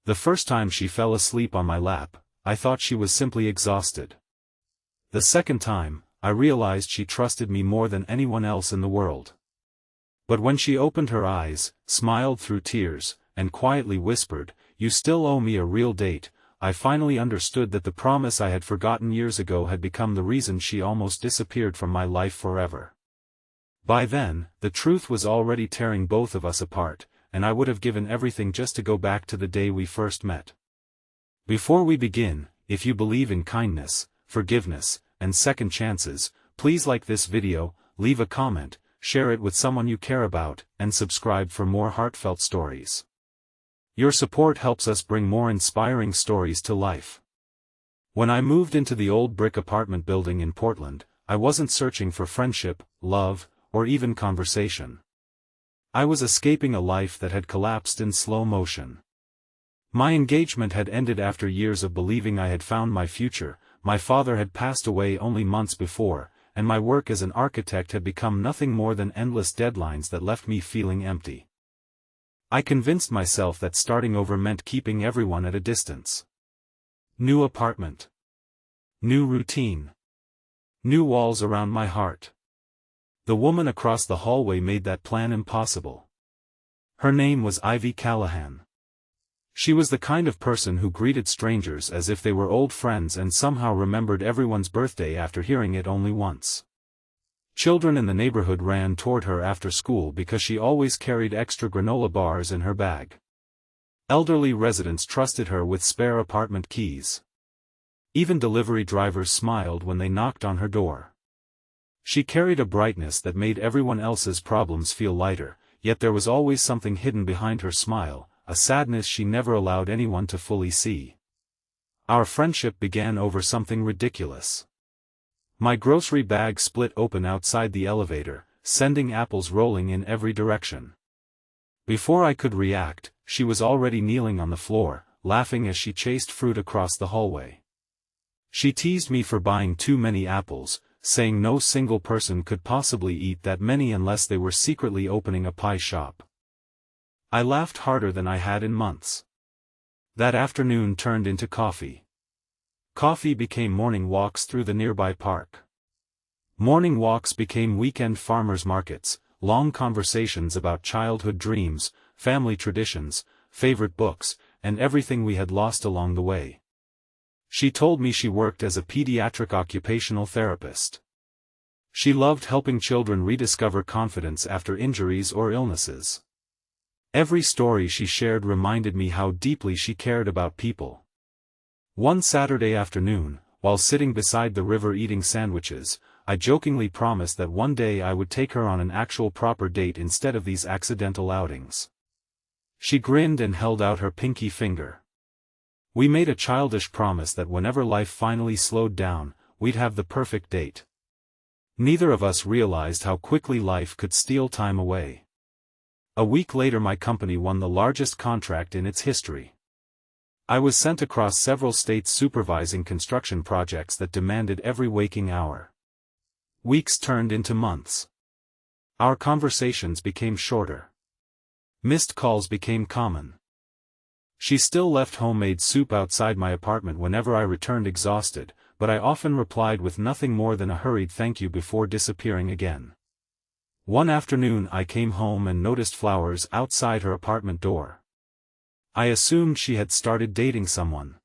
The first time she fell asleep on my lap, I thought she was simply exhausted. The second time, I realized she trusted me more than anyone else in the world. But when she opened her eyes, smiled through tears, and quietly whispered, "You still owe me a real date," I finally understood that the promise I had forgotten years ago had become the reason she almost disappeared from my life forever. By then, the truth was already tearing both of us apart, and I would have given everything just to go back to the day we first met. Before we begin, if you believe in kindness, forgiveness, and second chances, please like this video, leave a comment, share it with someone you care about, and subscribe for more heartfelt stories. Your support helps us bring more inspiring stories to life. When I moved into the old brick apartment building in Portland, I wasn't searching for friendship, love, or even conversation. I was escaping a life that had collapsed in slow motion. My engagement had ended after years of believing I had found my future, my father had passed away only months before, and my work as an architect had become nothing more than endless deadlines that left me feeling empty. I convinced myself that starting over meant keeping everyone at a distance. New apartment. New routine. New walls around my heart. The woman across the hallway made that plan impossible. Her name was Ivy Callahan. She was the kind of person who greeted strangers as if they were old friends and somehow remembered everyone's birthday after hearing it only once. Children in the neighborhood ran toward her after school because she always carried extra granola bars in her bag. Elderly residents trusted her with spare apartment keys. Even delivery drivers smiled when they knocked on her door. She carried a brightness that made everyone else's problems feel lighter, yet there was always something hidden behind her smile, a sadness she never allowed anyone to fully see. Our friendship began over something ridiculous. My grocery bag split open outside the elevator, sending apples rolling in every direction. Before I could react, she was already kneeling on the floor, laughing as she chased fruit across the hallway. She teased me for buying too many apples, saying no single person could possibly eat that many unless they were secretly opening a pie shop. I laughed harder than I had in months. That afternoon turned into coffee. Coffee became morning walks through the nearby park. Morning walks became weekend farmers markets, long conversations about childhood dreams, family traditions, favorite books, and everything we had lost along the way. She told me she worked as a pediatric occupational therapist. She loved helping children rediscover confidence after injuries or illnesses. Every story she shared reminded me how deeply she cared about people. One Saturday afternoon, while sitting beside the river eating sandwiches, I jokingly promised that one day I would take her on an actual proper date instead of these accidental outings. She grinned and held out her pinky finger. We made a childish promise that whenever life finally slowed down, we'd have the perfect date. Neither of us realized how quickly life could steal time away. A week later my company won the largest contract in its history. I was sent across several states supervising construction projects that demanded every waking hour. Weeks turned into months. Our conversations became shorter. Missed calls became common. She still left homemade soup outside my apartment whenever I returned exhausted, but I often replied with nothing more than a hurried thank you before disappearing again. One afternoon I came home and noticed flowers outside her apartment door. I assumed she had started dating someone.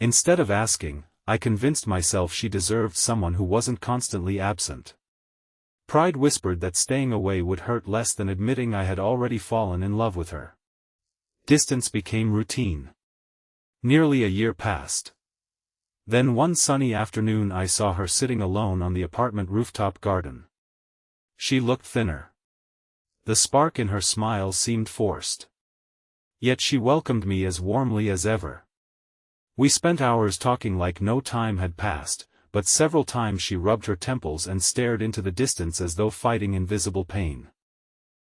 Instead of asking, I convinced myself she deserved someone who wasn't constantly absent. Pride whispered that staying away would hurt less than admitting I had already fallen in love with her. Distance became routine. Nearly a year passed. Then one sunny afternoon I saw her sitting alone on the apartment rooftop garden. She looked thinner. The spark in her smile seemed forced. Yet she welcomed me as warmly as ever. We spent hours talking like no time had passed, but several times she rubbed her temples and stared into the distance as though fighting invisible pain.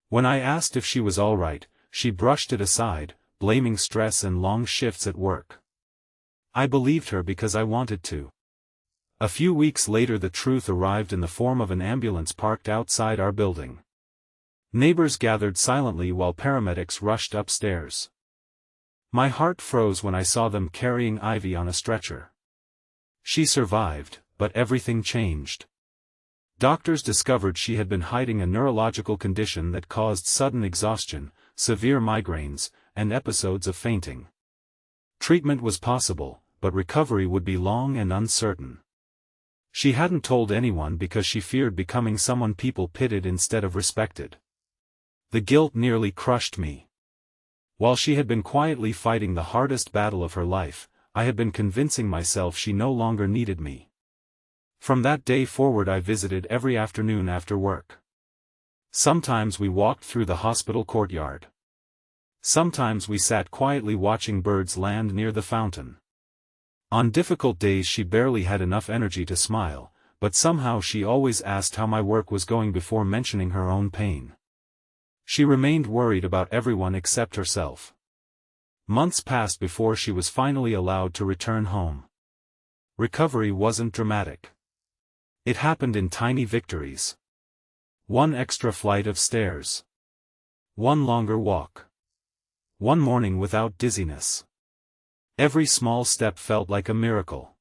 When I asked if she was all right, she brushed it aside, blaming stress and long shifts at work. I believed her because I wanted to. A few weeks later the truth arrived in the form of an ambulance parked outside our building. Neighbors gathered silently while paramedics rushed upstairs. My heart froze when I saw them carrying Ivy on a stretcher. She survived, but everything changed. Doctors discovered she had been hiding a neurological condition that caused sudden exhaustion, severe migraines, and episodes of fainting. Treatment was possible, but recovery would be long and uncertain. She hadn't told anyone because she feared becoming someone people pitied instead of respected. The guilt nearly crushed me. While she had been quietly fighting the hardest battle of her life, I had been convincing myself she no longer needed me. From that day forward I visited every afternoon after work. Sometimes we walked through the hospital courtyard. Sometimes we sat quietly watching birds land near the fountain. On difficult days she barely had enough energy to smile, but somehow she always asked how my work was going before mentioning her own pain. She remained worried about everyone except herself. Months passed before she was finally allowed to return home. Recovery wasn't dramatic. It happened in tiny victories. One extra flight of stairs. One longer walk. One morning without dizziness. Every small step felt like a miracle.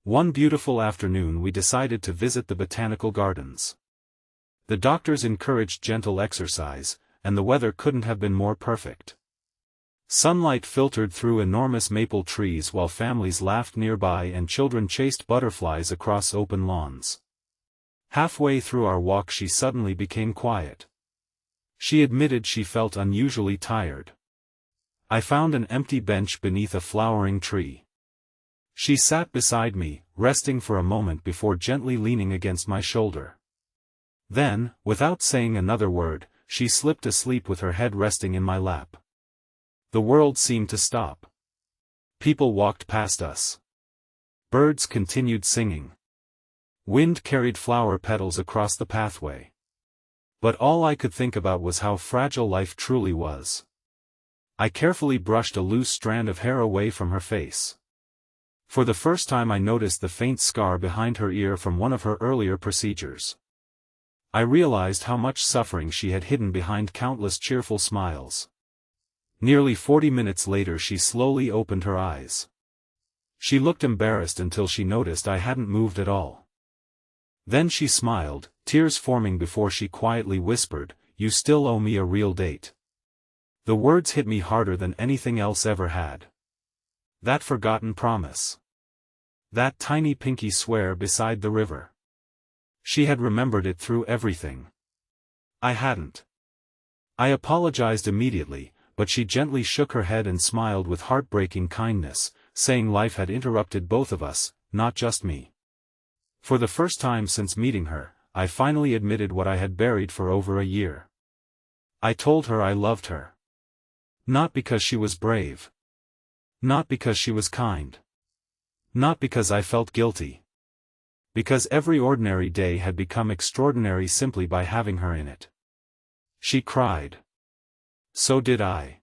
One beautiful afternoon we decided to visit the botanical gardens. The doctors encouraged gentle exercise, and the weather couldn't have been more perfect. Sunlight filtered through enormous maple trees while families laughed nearby and children chased butterflies across open lawns. Halfway through our walk she suddenly became quiet. She admitted she felt unusually tired. I found an empty bench beneath a flowering tree. She sat beside me, resting for a moment before gently leaning against my shoulder. Then, without saying another word, she slipped asleep with her head resting in my lap. The world seemed to stop. People walked past us. Birds continued singing. Wind carried flower petals across the pathway. But all I could think about was how fragile life truly was. I carefully brushed a loose strand of hair away from her face. For the first time I noticed the faint scar behind her ear from one of her earlier procedures. I realized how much suffering she had hidden behind countless cheerful smiles. Nearly 40 minutes later she slowly opened her eyes. She looked embarrassed until she noticed I hadn't moved at all. Then she smiled, tears forming before she quietly whispered, "You still owe me a real date." The words hit me harder than anything else ever had. That forgotten promise. That tiny pinky swear beside the river. She had remembered it through everything. I hadn't. I apologized immediately, but she gently shook her head and smiled with heartbreaking kindness, saying life had interrupted both of us, not just me. For the first time since meeting her, I finally admitted what I had buried for over a year. I told her I loved her. Not because she was brave. Not because she was kind. Not because I felt guilty. Because every ordinary day had become extraordinary simply by having her in it. She cried. So did I.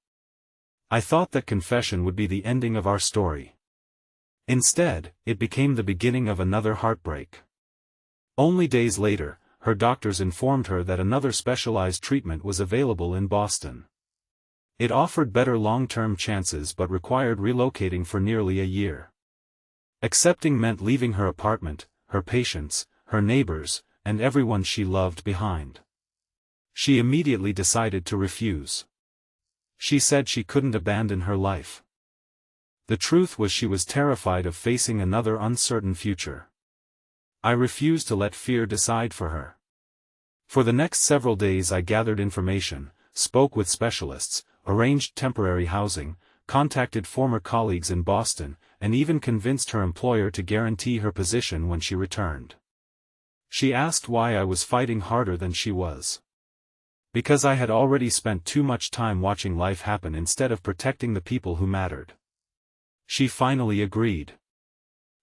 I thought that confession would be the ending of our story. Instead, it became the beginning of another heartbreak. Only days later, her doctors informed her that another specialized treatment was available in Boston. It offered better long-term chances but required relocating for nearly a year. Accepting meant leaving her apartment, her patients, her neighbors, and everyone she loved behind. She immediately decided to refuse. She said she couldn't abandon her life. The truth was she was terrified of facing another uncertain future. I refused to let fear decide for her. For the next several days I gathered information, spoke with specialists, arranged temporary housing, contacted former colleagues in Boston, and even convinced her employer to guarantee her position when she returned. She asked why I was fighting harder than she was. Because I had already spent too much time watching life happen instead of protecting the people who mattered. She finally agreed.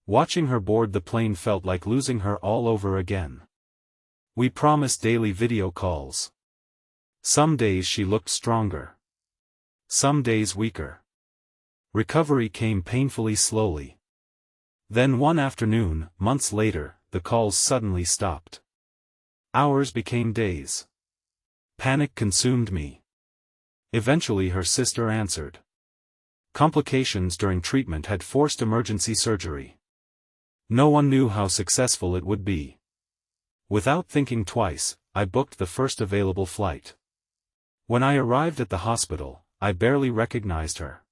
Watching her board the plane felt like losing her all over again. We promised daily video calls. Some days she looked stronger. Some days weaker. Recovery came painfully slowly. Then one afternoon, months later, the calls suddenly stopped. Hours became days. Panic consumed me. Eventually her sister answered. Complications during treatment had forced emergency surgery. No one knew how successful it would be. Without thinking twice, I booked the first available flight. When I arrived at the hospital, I barely recognized her.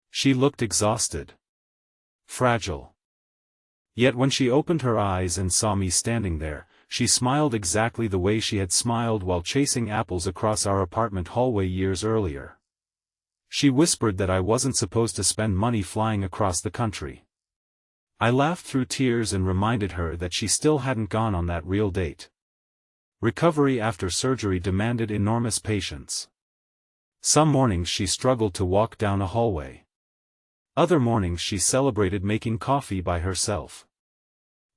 She looked exhausted. Fragile. Yet when she opened her eyes and saw me standing there, she smiled exactly the way she had smiled while chasing apples across our apartment hallway years earlier. She whispered that I wasn't supposed to spend money flying across the country. I laughed through tears and reminded her that she still hadn't gone on that real date. Recovery after surgery demanded enormous patience. Some mornings she struggled to walk down a hallway. Other mornings she celebrated making coffee by herself.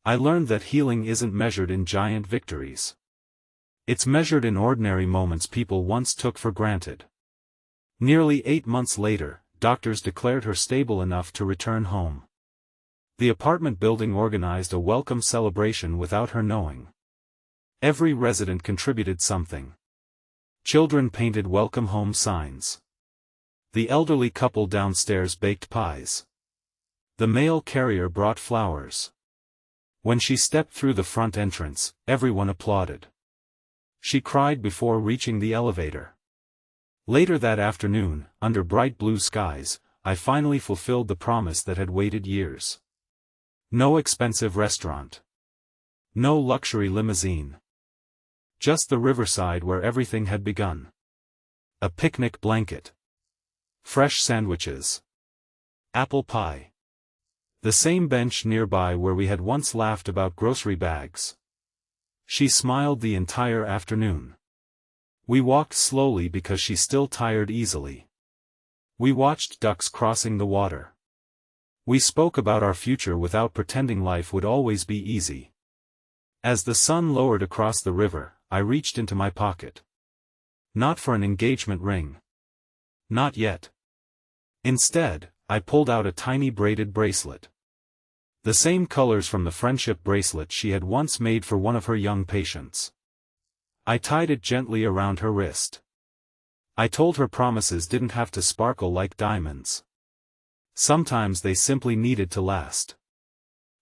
I learned that healing isn't measured in giant victories. It's measured in ordinary moments people once took for granted. Nearly 8 months later, doctors declared her stable enough to return home. The apartment building organized a welcome celebration without her knowing. Every resident contributed something. Children painted welcome home signs. The elderly couple downstairs baked pies. The mail carrier brought flowers. When she stepped through the front entrance, everyone applauded. She cried before reaching the elevator. Later that afternoon, under bright blue skies, I finally fulfilled the promise that had waited years. No expensive restaurant. No luxury limousine. Just the riverside where everything had begun. A picnic blanket. Fresh sandwiches. Apple pie. The same bench nearby where we had once laughed about grocery bags. She smiled the entire afternoon. We walked slowly because she still tired easily. We watched ducks crossing the water. We spoke about our future without pretending life would always be easy. As the sun lowered across the river, I reached into my pocket. Not for an engagement ring. Not yet. Instead, I pulled out a tiny braided bracelet. The same colors from the friendship bracelet she had once made for one of her young patients. I tied it gently around her wrist. I told her promises didn't have to sparkle like diamonds. Sometimes they simply needed to last.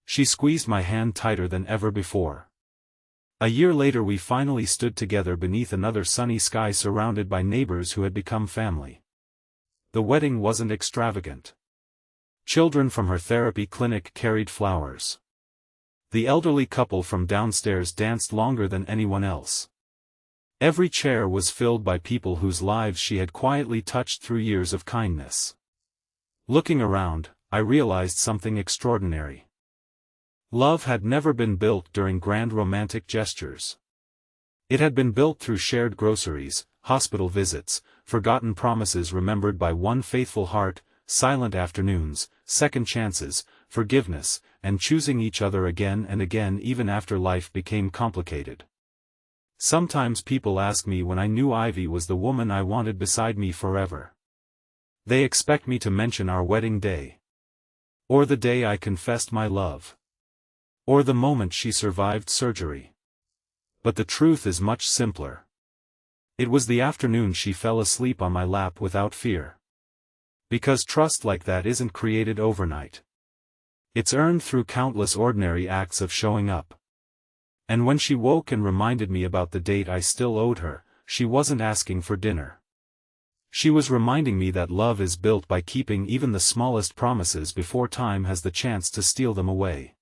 She squeezed my hand tighter than ever before. A year later we finally stood together beneath another sunny sky surrounded by neighbors who had become family. The wedding wasn't extravagant. Children from her therapy clinic carried flowers. The elderly couple from downstairs danced longer than anyone else. Every chair was filled by people whose lives she had quietly touched through years of kindness. Looking around, I realized something extraordinary. Love had never been built during grand romantic gestures. It had been built through shared groceries, hospital visits, forgotten promises remembered by one faithful heart, silent afternoons, second chances, forgiveness, and choosing each other again and again even after life became complicated. Sometimes people ask me when I knew Ivy was the woman I wanted beside me forever. They expect me to mention our wedding day. Or the day I confessed my love. Or the moment she survived surgery. But the truth is much simpler. It was the afternoon she fell asleep on my lap without fear. Because trust like that isn't created overnight. It's earned through countless ordinary acts of showing up. And when she woke and reminded me about the date I still owed her, she wasn't asking for dinner. She was reminding me that love is built by keeping even the smallest promises before time has the chance to steal them away.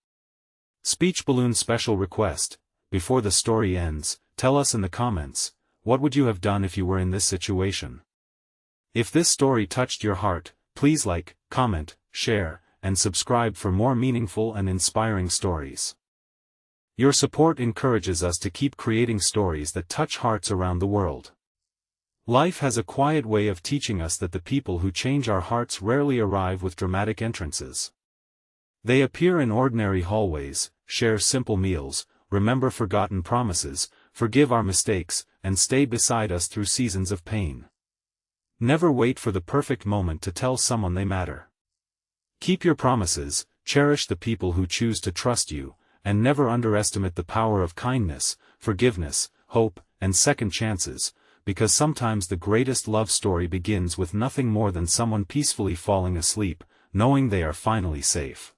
Speech balloon special request: before the story ends, tell us in the comments, what would you have done if you were in this situation? If this story touched your heart, please like, comment, share, and subscribe for more meaningful and inspiring stories. Your support encourages us to keep creating stories that touch hearts around the world. Life has a quiet way of teaching us that the people who change our hearts rarely arrive with dramatic entrances. They appear in ordinary hallways, share simple meals, remember forgotten promises, forgive our mistakes, and stay beside us through seasons of pain. Never wait for the perfect moment to tell someone they matter. Keep your promises, cherish the people who choose to trust you, and never underestimate the power of kindness, forgiveness, hope, and second chances, because sometimes the greatest love story begins with nothing more than someone peacefully falling asleep, knowing they are finally safe.